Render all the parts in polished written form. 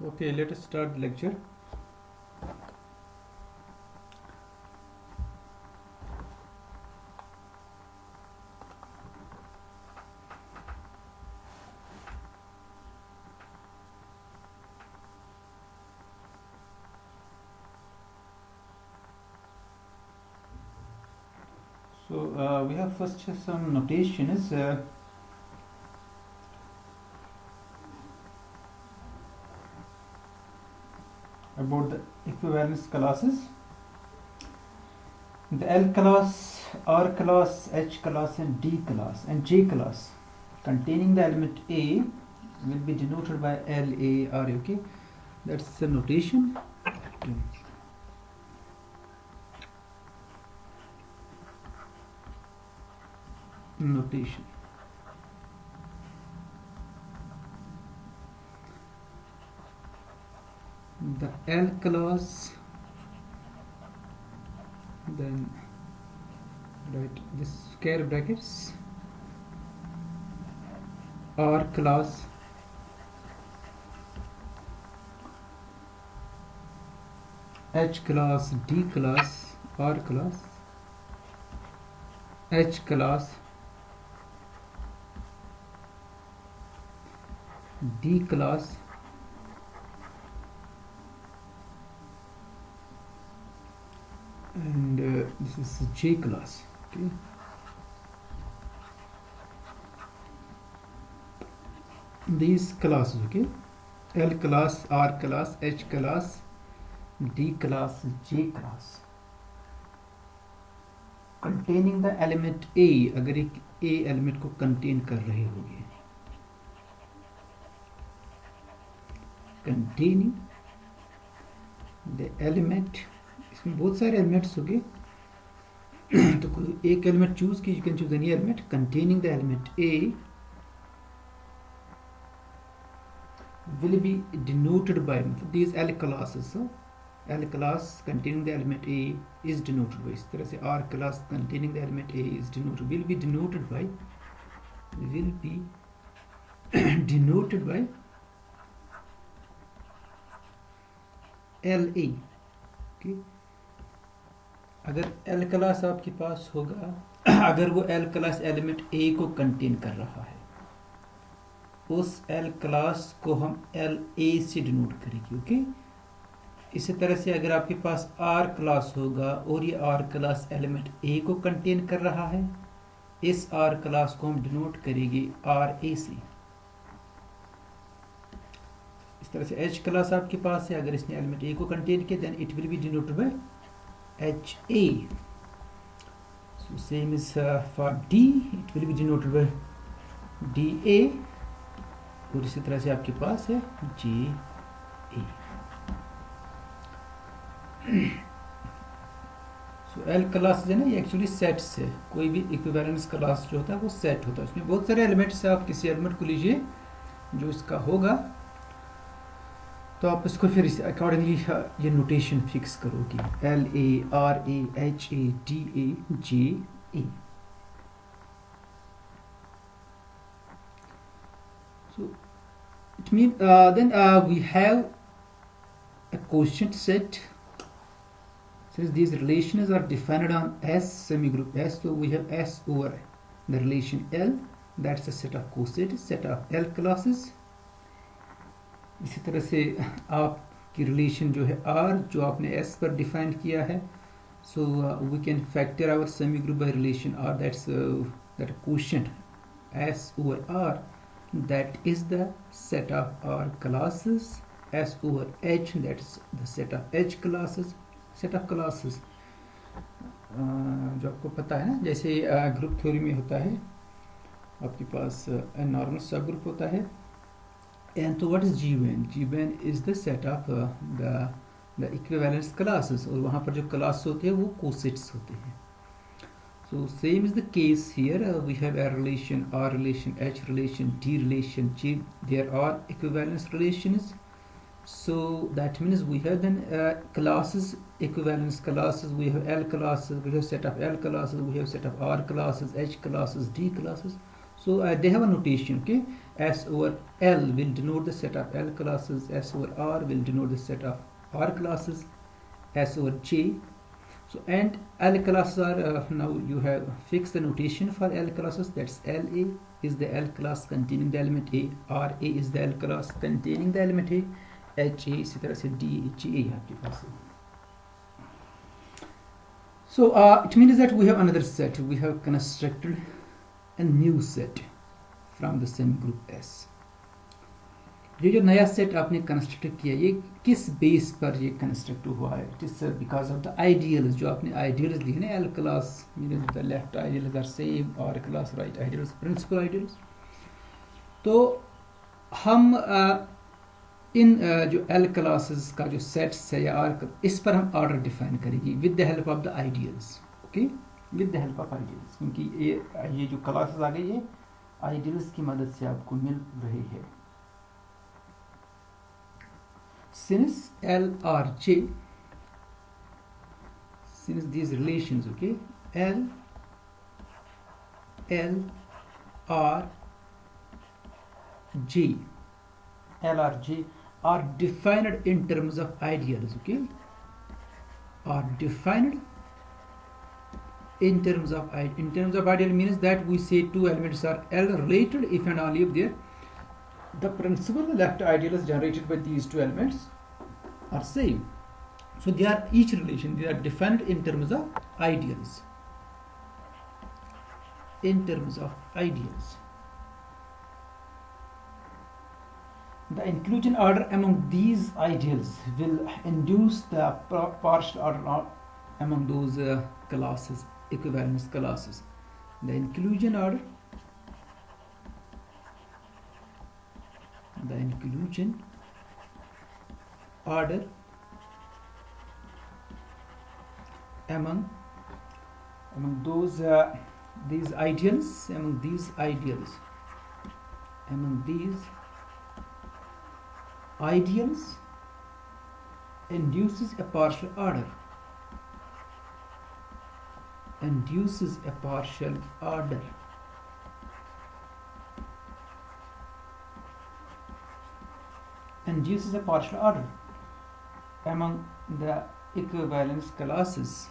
Okay, let us start the lecture. So we have first some notations. About the equivalence classes. The L class, R class, H class, and D class and J class containing the element A will be denoted by L, A, R. Okay, that's the notation. Okay. Notation. The L class, then write this square brackets, R class, H class, D class, R class, H class, D class, and this is J class. Okay. These classes, okay, L class, R class, H class, D class, J class containing the element A, अगर एक A element को contain कर रहे होंगे, containing the element, इसमें बहुत सारे elements होंगे तो कोई एक element choose की, you can choose any element containing the element A will be denoted by these L classes. So L class containing the element A is denoted by, इस तरह से R class containing the element A is denoted, will be denoted by LA. Okay. अगर L class आपके पास होगा, अगर वो L class element A को contain कर रहा है, उस L class को हम LA से denote करेंगे. ओके, इसी तरह से अगर आपके पास R class होगा और ये R class element A को contain कर रहा है, इस R class को हम denote करेंगे RA से. इस तरह से H class आपके पास है, अगर इसने element A को contain किया, then it will be denoted by HA. So same is for D, it will be denoted by DA. और इसी तरह से आपके पास है JA. So L क्लास जो है ना, ये एक्चुअली सेट्स है. कोई भी इक्विवेलेंस क्लास जो होता है वो सेट होता है, उसमें बहुत सारे एलिमेंट्स है. आप किसी एलिमेंट को लीजिए जो इसका होगा, तो आप इसको फिर इस अकॉर्डिंगली ये नोटेशन फिक्स करोगे. LA, RA, HA, DA, JA. So it means then we have a quotient set. Since these relations are defined on S semigroup S, so we have S over the relation L. That's a set of cosets, set of L classes. इसी तरह से आपकी relation जो है R, जो आपने S पर define किया है, so we can factor our semigroup by relation R. That's that quotient S over R. That is the set of R classes. S over H, that is the set of H classes. Set of classes जो आपको पता है ना, जैसे group theory में होता है, आपके पास नॉर्मल सब ग्रुप होता है. And so what is G1? G1 is the set of the equivalence classes, और वहाँ पर जो क्लास होते हैं वो कोसेट्स होते हैं. So same is the case here. We have a relation, R relation, H relation, D relation, G. There are equivalence relations. So that means we have then classes, equivalence classes. We have L classes, we have set of L classes, we have set of R classes, H classes, D classes. So they have a notation, okay? S over L will denote the set of L classes, S over R will denote the set of R classes, S over J. So and L classes are, now you have fixed the notation for L classes, that's LA is the L class containing the element A, RA is the L class containing the element A, HA इसी तरह से DHA आपके पास है. So it means that we have another set, we have constructed a new set from the same group S. ये जो नया set आपने कंस्ट्रक्ट किया, ये किस बेस पर ये कंस्ट्रक्ट हुआ है? It is because of the ideals, जो आपने आइडियल्स लिए ना, L class mean the left ideals are same, R class right ideals, principal ideals. तो हम इन जो एल क्लासेस का जो सेट्स है या आर, इस पर हम ऑर्डर डिफाइन करेंगे with the help of the ideals. Okay, with the help of ideals, क्योंकि ये जो क्लासेस आ गई ये आइडियल्स की मदद से आपको मिल रही है. Since L R J, since these relations, okay, L R J are defined in terms of ideals, okay, are defined in terms of ideal means that we say two elements are L related if and only if there the principal left ideals generated by these two elements are same. So they are each relation, they are defined in terms of ideals. In terms of ideals. The inclusion order among these ideals will induce the partial order among those classes, equivalence classes. The inclusion order among those these ideals, induces a partial order. Induces a partial order among the equivalence classes,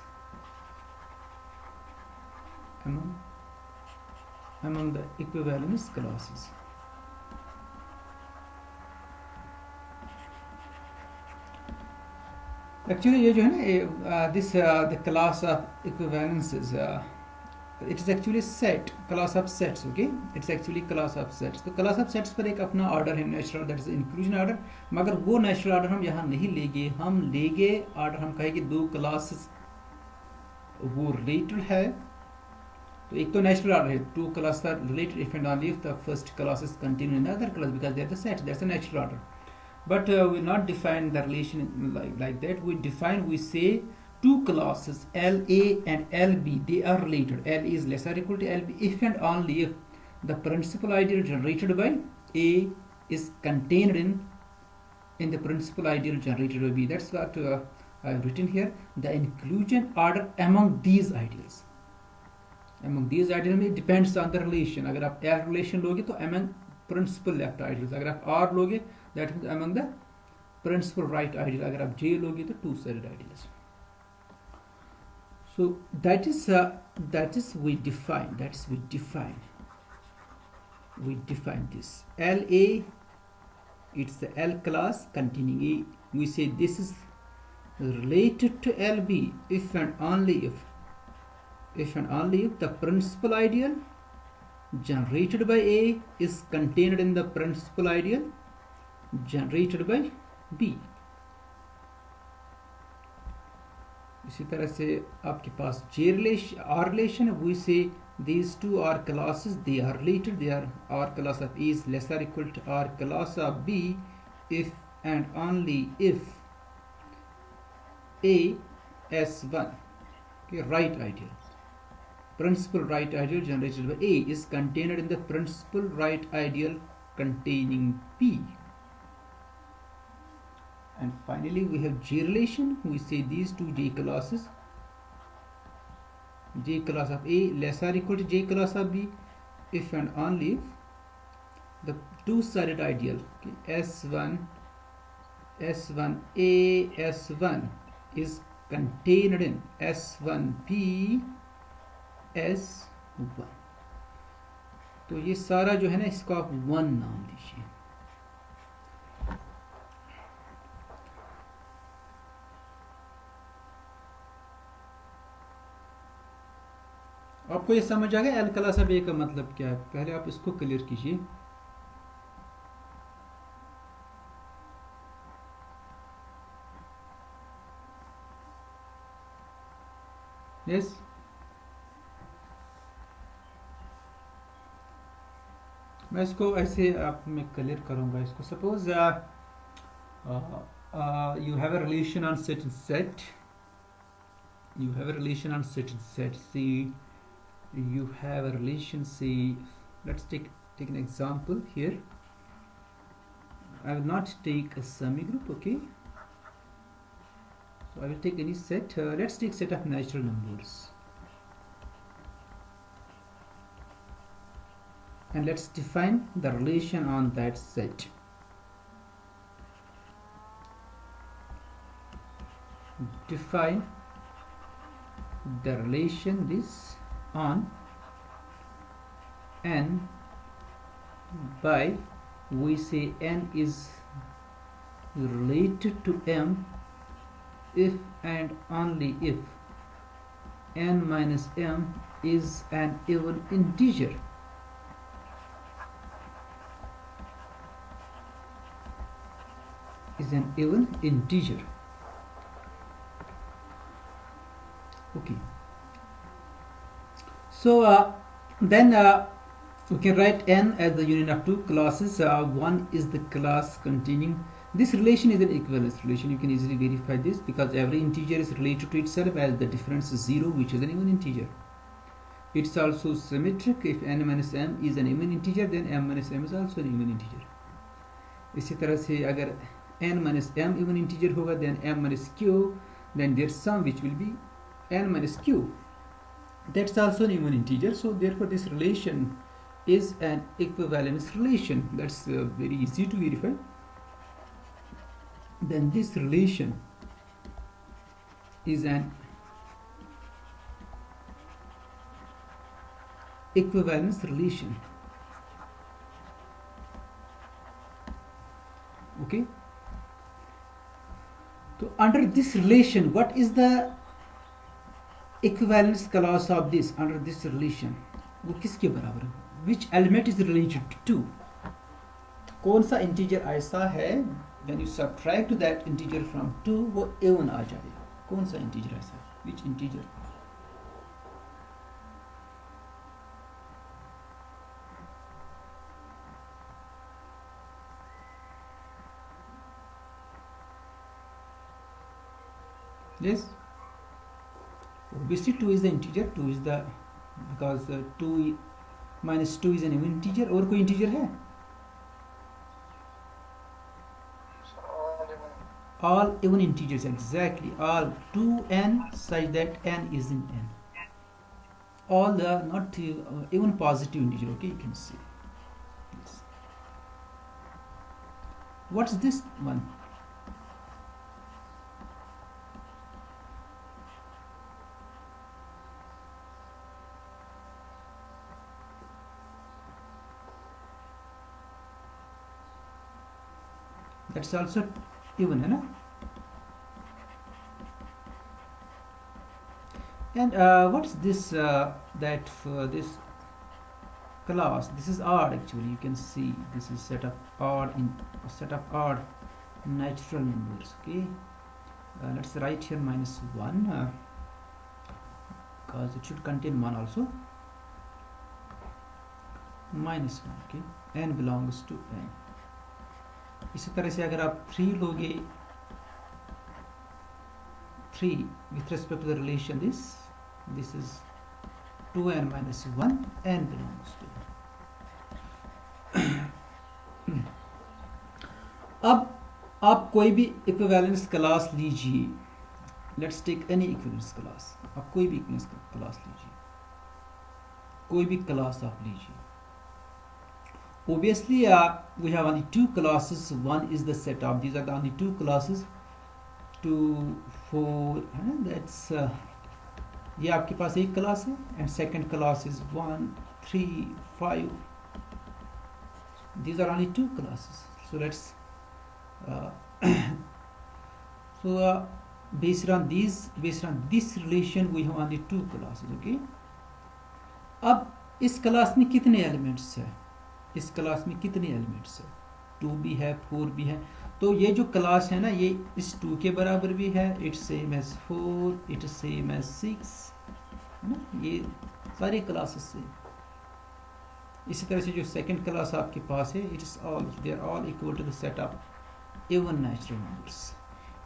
among the equivalence classes. Actually ये जो है ना, this the class of equivalences, it is actually set, class of sets, okay, it's actually class of sets. तो class of sets पर एक अपना order है natural, that is inclusion order. मगर वो natural order हम यहाँ नहीं लेंगे, हम लेंगे order, हम कहेंगे दो classes वो related है, तो एक तो natural order है, two classes are related if and only if the first class is contained in another class, because they are the sets, that's the natural order. But we not define the relation like that. We say two classes LA and LB, they are related. L is less or equal to LB if and only if the principal ideal generated by A is contained in the principal ideal generated by B. That's what I have written here. The inclusion order among these ideals. Among these ideals, it depends on the relation. अगर आप L relation लोगे तो among principal left ideals. अगर आप R लोगे, that means among the principal right ideal. अगर आप J लोगे तो two sided ideals. So that is we define this LA, it's the L class containing A. We say this is related to LB if and only if the principal ideal generated by A is contained in the principal ideal generated by B. इसी तरह से आपके पास J relation, R relation, we say these two are classes, they are related, they are R class of A is less or equal to R class of B if and only if A S1, okay, right ideal, principal right ideal generated by A is contained in the principal right ideal containing P. And finally we have J relation. We say these two J classes, J class of A less or equal to J class of B if and only if the two-sided ideal, okay, S1A S1 is contained in S1B S1. तो ये सारा जो है ना इसको आप 1 नाम दीजिए. आपको ये समझ आ गया एल क्लास अब ए का मतलब क्या है? पहले आप इसको क्लियर कीजिए. यस, मैं इसको ऐसे आप में क्लियर करूंगा इसको. Suppose you have a relation on certain set. You have a relation on certain set. See, you have a relation. See, let's take an example here. I will not take a semigroup, okay? So I will take any set. Let's take set of natural numbers. And let's define the relation on that set. Define the relation this on n by, we say n is related to m if and only if n minus m is an even integer. Is an even integer. Okay. So then we can write n as the union of two classes. One is the class containing this relation is an equivalence relation. You can easily verify this because every integer is related to itself as the difference is 0, which is an even integer. It's also symmetric. If n minus m is an even integer, then m minus m is also an even integer. इसी तरह से अगर n minus m even integer होगा, then m minus q, then their sum which will be n minus q, that's also an even integer. So therefore this relation is an equivalence relation. That's very easy to verify. Then this relation is an equivalence relation. Okay, so under this relation, what is the equivalence clause of this? Under this relation वो किसके बराबर है? Which element is related to? कौन सा integer ऐसा है when you subtract that integer from 2 वो even आ जाएगा? कौन सा integer ऐसा है? Which integer? Yes, obviously 2 is the integer. 2 is the, because 2 minus 2 is an even integer. और कोई integer है? All even integers, exactly. All 2n such that n is in n. All the not even positive integer. Okay, you can see. Yes. What's this one? That's also even, है ना? And what's this? That for this class, this is odd actually. You can see this is set of odd natural numbers. Okay, let's write here -1 because it should contain 1 also. -1. Okay, n belongs to n. इसी तरह से अगर आप 3 लोगे, 3 with respect to the relation this is 2n minus 1, n belongs to अब आप कोई भी इक्विवेलेंस क्लास लीजिए. Let's take any equivalence class. आप कोई भी इक्विवेलेंस क्लास लीजिए, कोई भी क्लास आप लीजिए. obviously we have only two classes. One is the set of, these are the only two classes, 2 4 that's ये आपके पास एक क्लास है, and second class is 1 3 5. These are only two classes. So let's based on this relation we have only two classes. Okay, अब इस class में कितने elements है, इस क्लास में कितने एलिमेंट्स है, 2 भी है 4 भी है. तो ये जो क्लास है ना, ये इस 2 के बराबर भी है, it's same as 4, it's same as 6 है ना, ये सारे क्लासेस से. इसी तरह से जो सेकंड क्लास आपके पास है, it's all, they are all equal to the set of even natural numbers.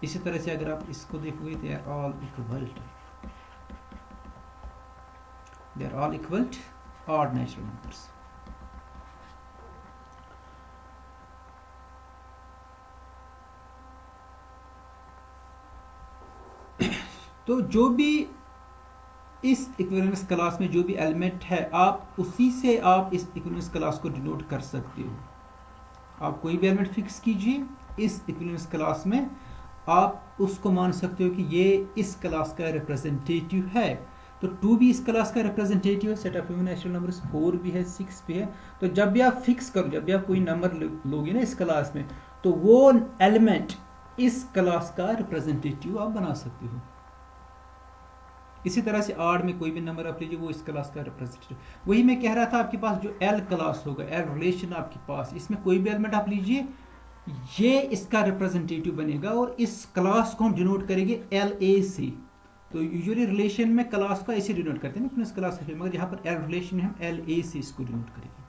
इसी तरह से अगर आप इसको देखोगे, they are all equal to, they are all equal to odd natural numbers. तो जो भी इस इक्विवेलेंस क्लास में जो भी एलिमेंट है, आप उसी से आप इस इक्विवेलेंस क्लास को डिनोट कर सकते हो. आप कोई भी एलिमेंट फिक्स कीजिए इस इक्विवेलेंस क्लास में, आप उसको मान सकते हो कि ये इस क्लास का रिप्रेजेंटेटिव है. तो 2 भी इस क्लास का रिप्रेजेंटेटिव है, set of even natural numbers, 4 भी है, 6 भी है. तो जब भी आप फिक्स करो, जब भी आप कोई नंबर लोगे ना इस क्लास में, तो वो एलिमेंट इस क्लास का रिप्रेजेंटेटिव आप बना सकते हो. इसी तरह से आड में कोई भी नंबर आप लीजिए, वो इस क्लास का रिप्रेजेंटेटिव. वही मैं कह रहा था, आपके पास जो एल क्लास होगा, एल रिलेशन आपके पास, इसमें कोई भी एलिमेंट आप लीजिए, ये इसका रिप्रेजेंटेटिव बनेगा और इस क्लास को हम डिनोट करेंगे एल ए से. तो यूजुअली रिलेशन में क्लास को ऐसे डिनोट करते हैं ना, इस क्लास से, मगर यहाँ पर एल रिलेशन है, हम एल ए से इसको डिनोट करेंगे.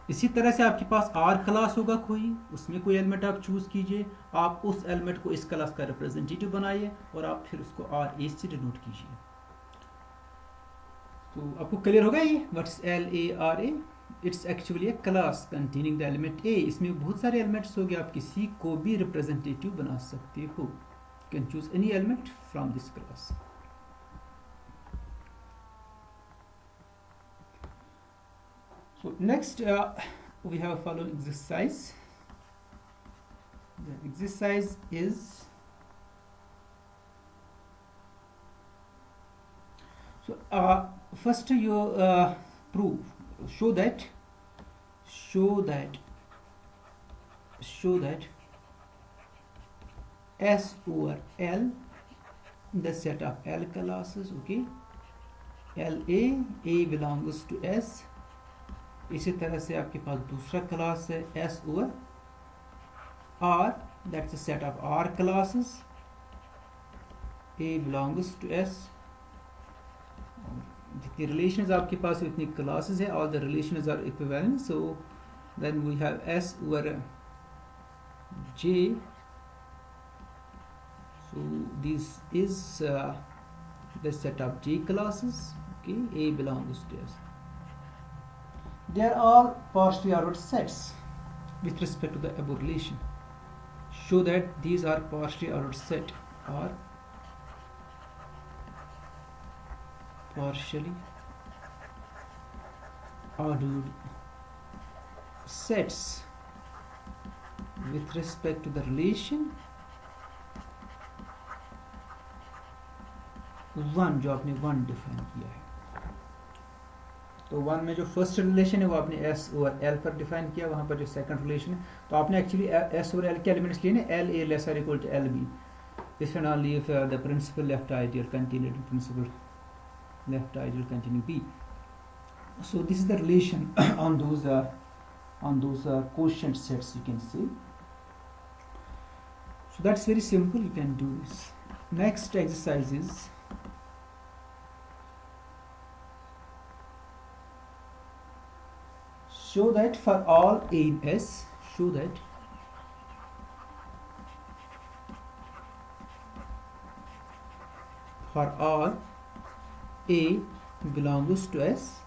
इसी तरह से आपके पास आर क्लास होगा कोई, उसमें कोई एलिमेंट आप चूज कीजिए, आप उस एलिमेंट को इस क्लास का रिप्रेजेंटेटिव बनाइए और आप फिर उसको आर ए से डिनोट कीजिए. तो आपको क्लियर होगा ये what's L A R A. It's actually a class containing the element A. इसमें बहुत सारे एलिमेंट्स हो गए, आप किसी को भी रिप्रेजेंटेटिव बना सकते हो. You can choose any element from this class. So next we have following exercise. The exercise is, so first you prove, show that S over L, the set of L classes. Okay, A belongs to S. इसी तरह से आपके पास दूसरा class है S over R, that's a set of R classes. A belongs to S. जितनी relations आपके पास है उतनी क्लासेस है, all the relations are equivalent. So then we have S over J. So this is the set of J classes. Okay, A belongs to S. They are all partially ordered sets with respect to the above relation. Show that these are partially ordered set, or partially ordered sets with respect to the relation 1, जो आपने 1 define किया है. तो 1 में जो first relation है वो आपने S ओवर L पर डिफाइन किया, वहाँ पर जो सेकंड रिलेशन है, तो आपने एक्चुअली S ओवर L के एलिमेंट्स लिए ना, L A lesser equal to L B. If and only if the principal left ideal continued in principal left ideal continue B. So this is the relation on those quotient sets, you can see. So that's very simple, you can do this. Next exercise is, show that for all A in S, show that for all A belongs to S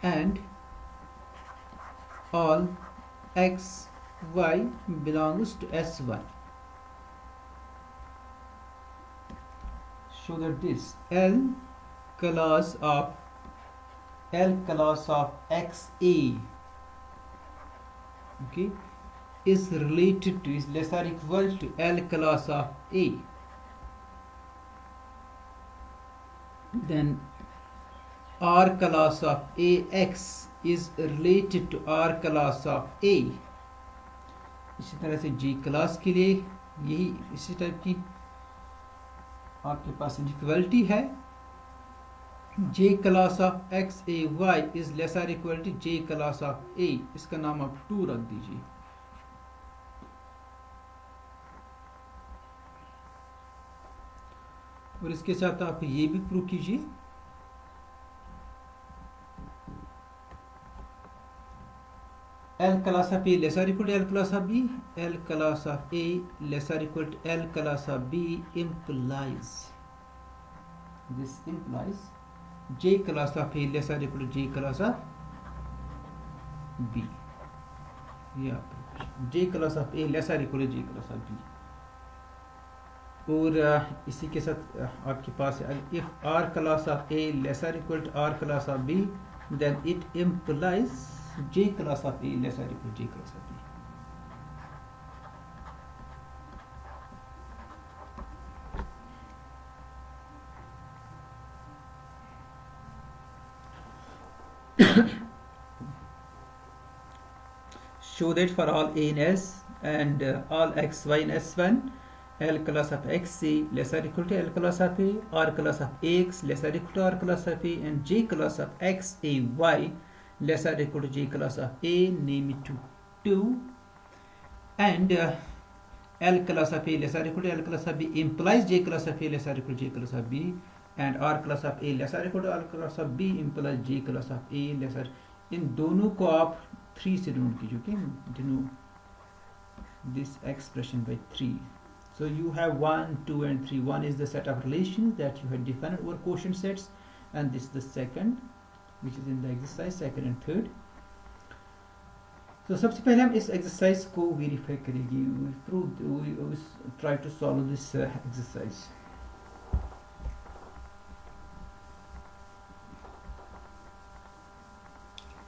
and all X, Y belongs to S1. Show that this L class of L class of XA, okay, is related to, is less or equal to L class of A, then R class of AX is related to R class of A. इसी तरह से G class के लिए यही इसी type की आपके पास equality है. J class of XAY is less or equal to J class of A. इसका नाम आप 2 रख दीजिए. और इसके साथ आप ये भी प्रूव कीजिए. L class of A less or equal to L class of B. L class of A less or equal to L class of B implies, this implies J class of A less or equal to J class of B. Yeah, J class of A less or equal to J class of B. और इसी के साथ आपके पास if R class of A less or equal to R class of B, then it implies J class of A less or equal to J class of B. Show that for all A in S and all X, Y in S1, L class of XC less or equal to L class of A, R class of AX less or equal to R class of A, and J class of XAY less or equal to J class of A, name it to 2, and L class of A less or equal to L class of B implies J class of A less or equal to J class of B, and R class of A less or equal to R class of B implies J class of A less or. इन दोनों को आप 3 से denote कीजिए, okay, denote this expression by 3. So you have 1, 2 and 3. 1 is the set of relations that you had defined over quotient sets, and this is the second, which is in the exercise, second and third. So सबसे पहले हम इस exercise को verify करेंगे. We try to solve this exercise.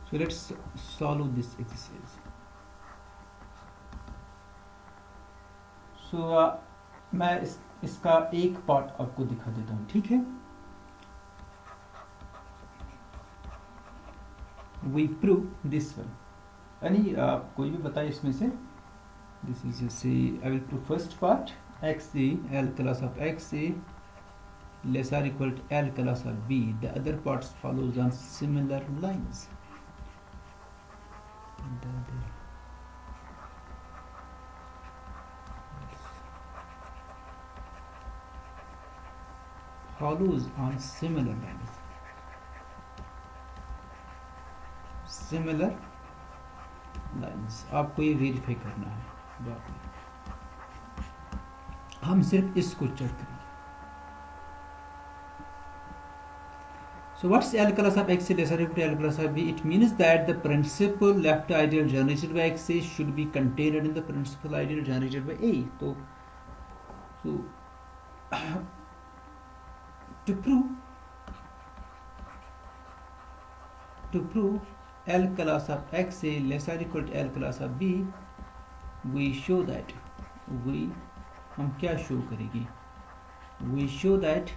So let's solve this exercise. So मैं इसका एक part आपको दिखा देता हूँ, ठीक है. We prove this one. यानी कोई भी बताए इसमें से. This is just say I will prove first part. XA, L class of XA less or equal to L class of B. The other parts follows on similar lines. Follows on similar lines. Similar lines. आपको ये verify करना है. बात हम सिर्फ इसको check करेंगे. So what's L class of XA less or equal to L class of B? It means that the principal left ideal generated by XA should be contained in the principal ideal generated by A. So to prove L class of XA less or equal to L class of B, we show that हम क्या show करेंगे? We show that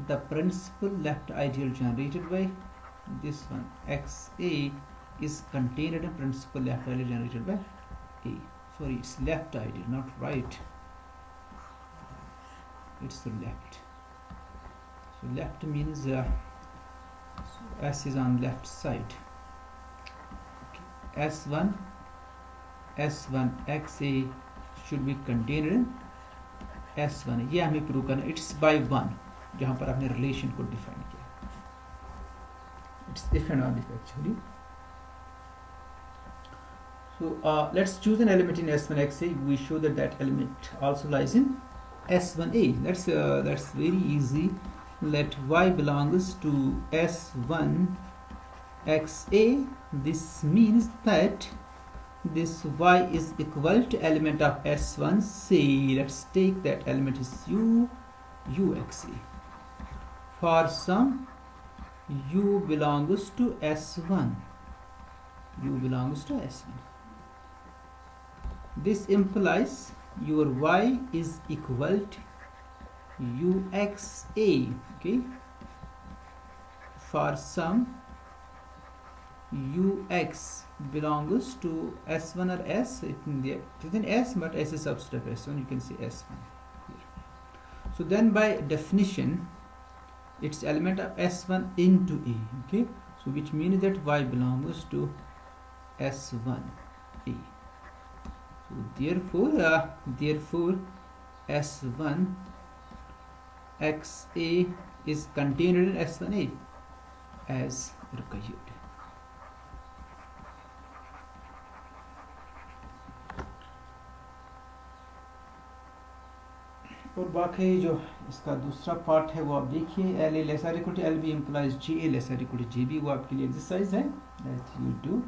the principal left ideal generated by this one XA is contained in principal left ideal generated by A. Sorry, it's left ideal, not right. It's the left. So left means S is on left side. Okay. S1 XA should be contained in S1. ये हमें prove करना. It's by 1. जहाँ पर आपने relation को define किया. It's if and only if actually. So let's choose an element in S1XA. We show that that element also lies in S1A. That's very easy. Let Y belongs to S1XA. This means that this Y is equal to element of S1. Say let's take that element is UXA. For some U belongs to S1. U belongs to S1. This implies your Y is equal to UXA, okay, for some UX belongs to S1 or S. It is in S, but S is subset of S1. You can say S1 here. So then, by definition, it's element of S1 into A. Okay, so which means that Y belongs to S1 A. So therefore, S1 XA is contained in S1A as required. और बाकी जो इसका दूसरा part है वो आप देखिए, L A lesser equal to L B implies G A lesser equal to G B, वो आपके लिए एक्सरसाइज है that you do.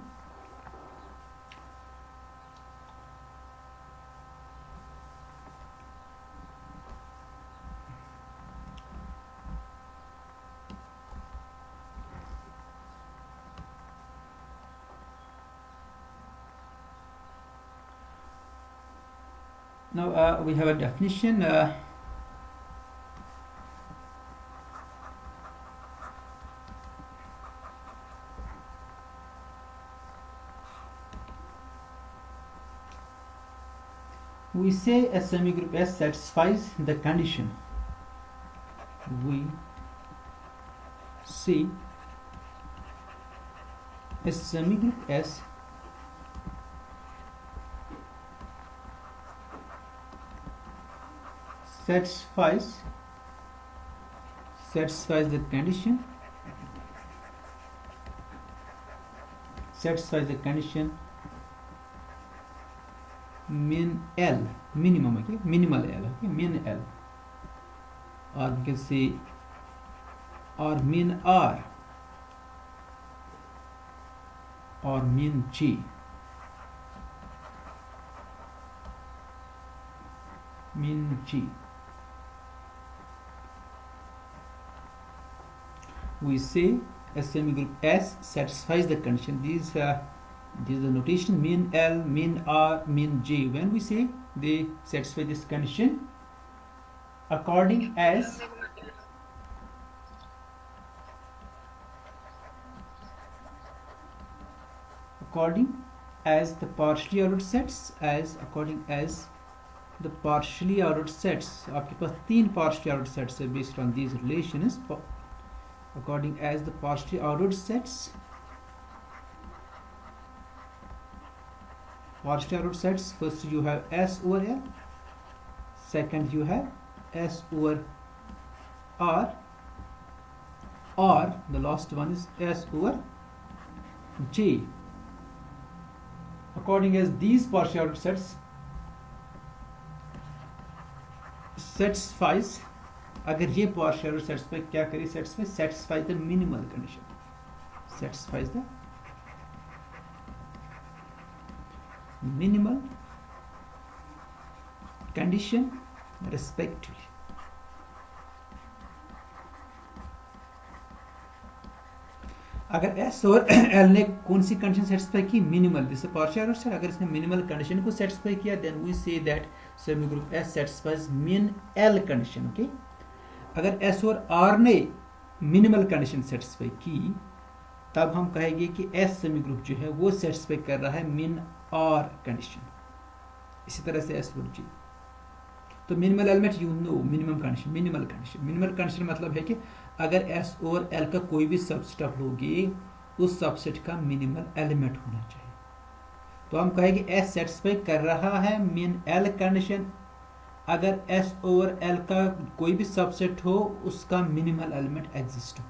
Now we have a definition. We say a semigroup S satisfies the condition. We say a semigroup S satisfies the condition, min L, minimum, okay, minimal L, okay, min L, or we can say, or min R, or min G. Min G. We say a semigroup S satisfies the condition. These are the notation min L, min R, min G. When we say they satisfy this condition, according as the partially ordered sets, according as the partially ordered sets. आपके पास 3 partially ordered sets है based on these relations. According as the partially ordered sets, first you have S over L, second you have S over R, or the last one is S over J. According as these partially ordered sets satisfies, अगर ये partial order satisfy क्या करे, satisfy the minimal condition, satisfies the minimal condition respectively. अगर S और L ने कौन सी condition satisfy की, मिनिमल, जैसे पार्शियल ऑर्डर सेट, अगर इसने मिनिमल कंडीशन को सेटिस्फाई किया, then we say that semigroup S satisfies min L condition. Okay, अगर S और R ने मिनिमल कंडीशन सेटिस्फाई की, तब हम कहेंगे कि S सेमीग्रुप जो है वो सेटिस्फाई कर रहा है min R कंडीशन. इसी तरह से S और G. तो minimal element you know minimum condition, minimal condition मतलब है कि अगर S और L का कोई भी सबसेट आप लोगे, उस सबसेट का मिनिमल एलिमेंट होना चाहिए. तो हम कहेंगे S सेटिस्फाई कर रहा है min L कंडीशन अगर S और L का कोई भी सबसेट हो, उसका मिनिमल एलिमेंट एग्जिस्ट हो.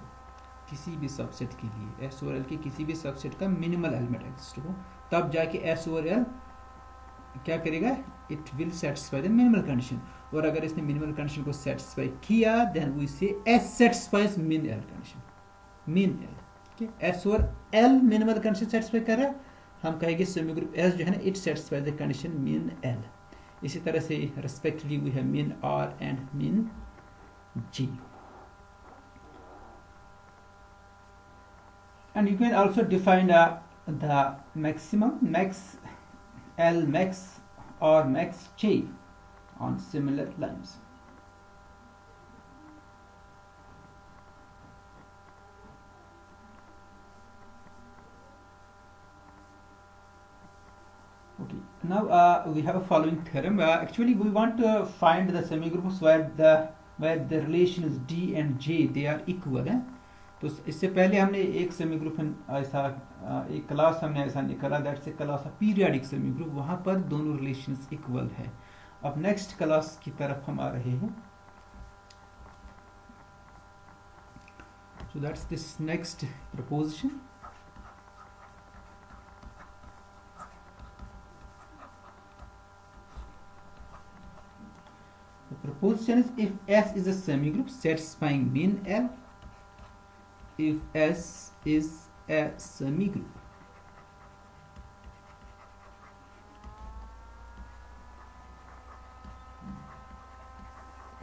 किसी भी सबसेट के लिए S और L के किसी भी सबसेट का मिनिमल एलिमेंट एग्जिस्ट हो, तब जाके S और L क्या करेगा, it will satisfy the minimal condition. और अगर इसने मिनिमल कंडीशन को सेटिस्फाई किया, देन वी से S satisfies min L condition, min L. ठीक है, S और L मिनिमल कंडीशन सेटिस्फाई कर रहा है, हम कहेंगे सेमीग्रुप S जो है ना, it satisfies the condition min L. इसी तरह से respectively we have min R and min G. and you can also define the maximum, max L max or max J on similar lines. Okay, now we have a following theorem. Actually we want to find the semigroups where the relation is D and J, they are equal है. तो इससे पहले हमने एक semi group ऐसा एक class हमने ऐसा निकाला, that's a class of periodic semi group, वहां पर दोनों रिलेशंस इक्वल है. अब नेक्स्ट क्लास की तरफ हम आ रहे हैं. So that's this next preposition. The proposition is if S is a semigroup satisfying mean L, if S is a semigroup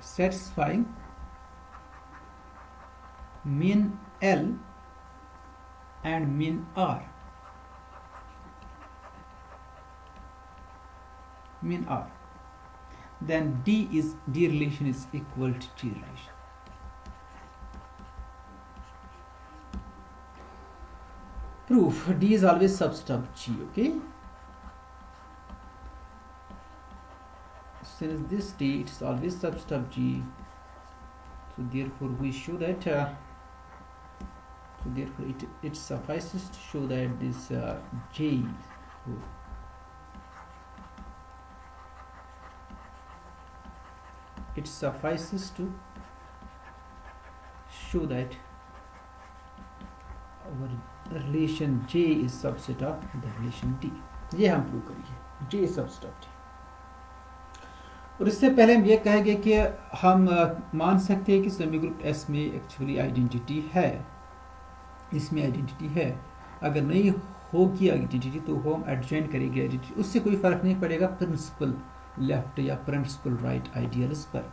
satisfying mean L and mean R, then D relation is equal to G relation. Proof: D is always subset of G. Okay, since this D it is always subset of G, so therefore we show that it suffices to show that this J it suffices to show that our relation J is subset of the relation D. ये हम prove करेंगे, J is subset of D. और इससे पहले हम ये कहेंगे कि हम मान सकते हैं कि सेमी ग्रुप S में एक्चुअली आइडेंटिटी है, इसमें आइडेंटिटी है. अगर नहीं होगी आइडेंटिटी तो हम एडजॉइन करेंगे आइडेंटिटी, उससे कोई फर्क नहीं पड़ेगा प्रिंसिपल लेफ्ट या प्रिंसिपल राइट आइडियल्स पर.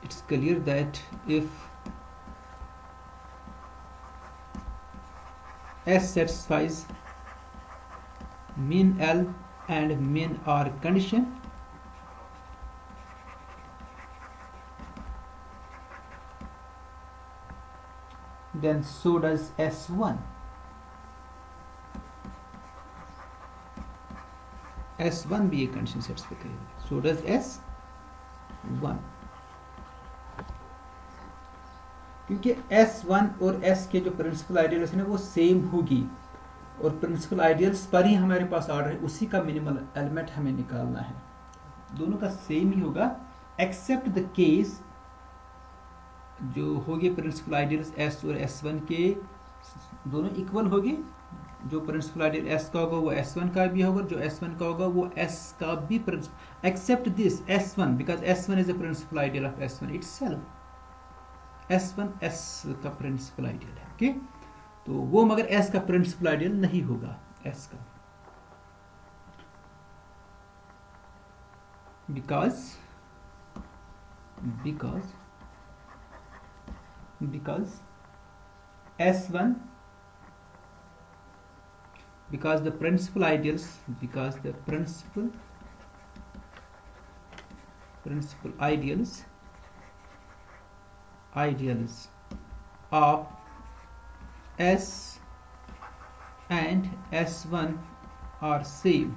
It's clear that if S satisfies mean L and mean R condition, then so does S1. S1 भी एक कंडीशन सेटिस्फाई करेगा, so does S1. क्योंकि S1 और S के जो प्रिंसिपल आइडियल्स हैं वो सेम होगी, और प्रिंसिपल आइडियल्स पर ही हमारे पास ऑर्डर है, उसी का मिनिमल एलिमेंट हमें निकालना है. दोनों का सेम ही होगा एक्सेप्ट द केस जो होगी प्रिंसिपल आइडियल्स S और S1 के दोनों इक्वल होगी. जो प्रिंसिपल आइडियल S का होगा वो S1 का भी होगा, जो S1 का होगा वो S का भी principal, except this S1 because S1 is a principal ideal of S1 itself. S1 S का प्रिंसिपल आइडियल है. ओके, तो वो मगर S का प्रिंसिपल आइडियल नहीं होगा S का, because S1 because the principal ideals of S and S1 are same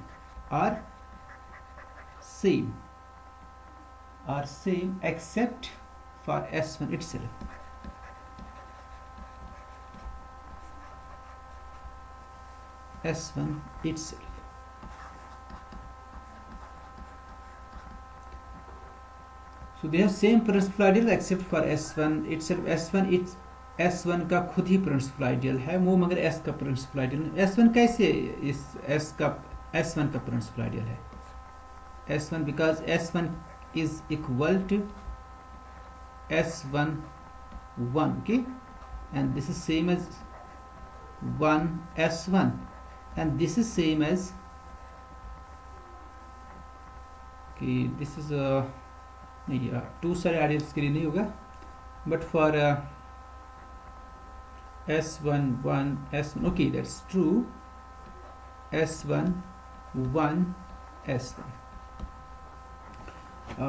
except for S1 itself. S1 itself. So they have same principal ideal except for S1 itself. S1 का खुद ही principal ideal है वो, मगर S का principal ideal. S1 कैसे इस S का S1 का प्रिंसिपल आइडियल है. S1 because S1 is equal to S1 1, okay, and this is same as 1 S1, and this is same as, okay, this is नहीं, टू सारे ideals के लिए नहीं होगा, but for S1 1 S1, okay, that's true. S1 1 S1.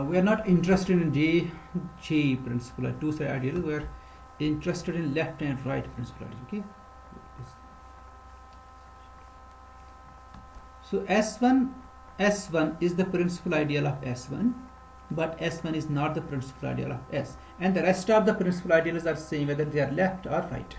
We are not interested in J principle, two side ideal. We are interested in left and right principle, okay. So S1 is the principal ideal of S1, but S1 is not the principal ideal of S, and the rest of the principal ideals are same whether they are left or right.